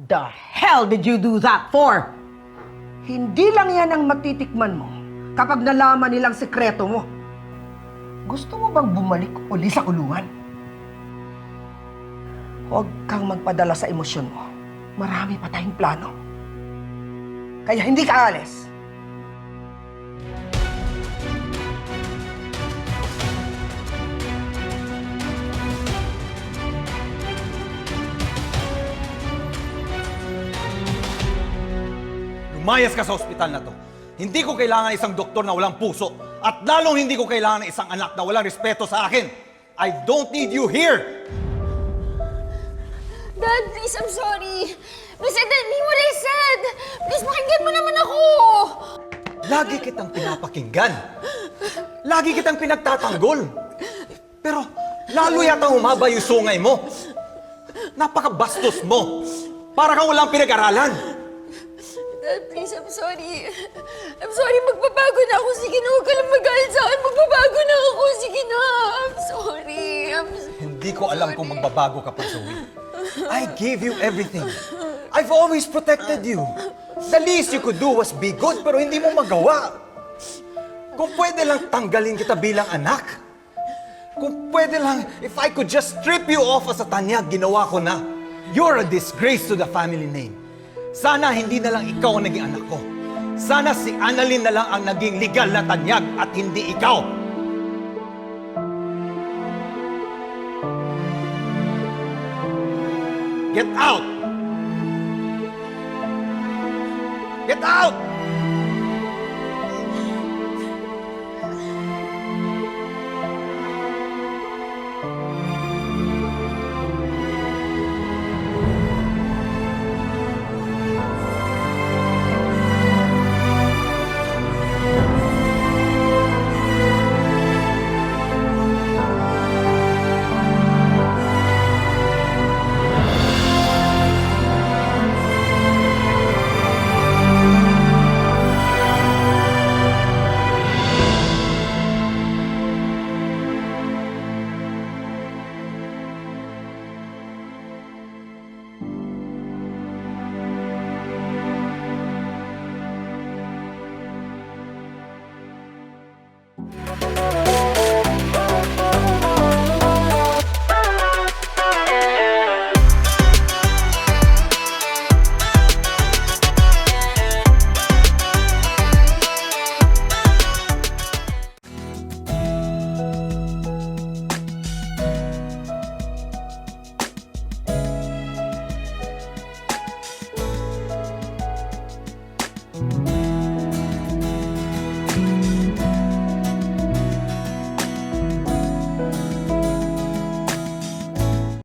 the hell did you do that for? Hindi lang yan ang matitikman mo kapag nalaman nilang sekreto mo. Gusto mo bang bumalik uli sa kulungan? Huwag kang magpadala sa emosyon mo. Marami pa tayong plano. Kaya hindi ka alis. Lumayas ka sa ospital na to. Hindi ko kailangan isang doktor na walang puso. At lalong hindi ko kailangan ng isang anak na walang respeto sa akin. I don't need you here! Dad, please, I'm sorry. Please, I didn't mean what I said. Please, pakinggan mo naman ako. Lagi kitang pinapakinggan. Lagi kitang pinagtatanggol. Pero lalo yata humaba yung sungay mo. Napakabastos mo. Para kang walang pinag-aralan. Dad, please, I'm sorry. I'm sorry, magbabago na ako. Sige na, huwag ka lang magalit sa akin. Magbabago na ako. Sige na. I'm sorry. Hindi ko alam kung magbabago ka pa, Zoe. I gave you everything. I've always protected you. The least you could do was be good, pero hindi mo magawa. Kung pwede lang tanggalin kita bilang anak. Kung pwede lang, if I could just strip you off as a tanyag, ginawa ko na. You're a disgrace to the family name. Sana hindi na lang ikaw ang naging anak ko. Sana si Annalyn na lang ang naging legal na tanyag at hindi ikaw. Get out! Get out!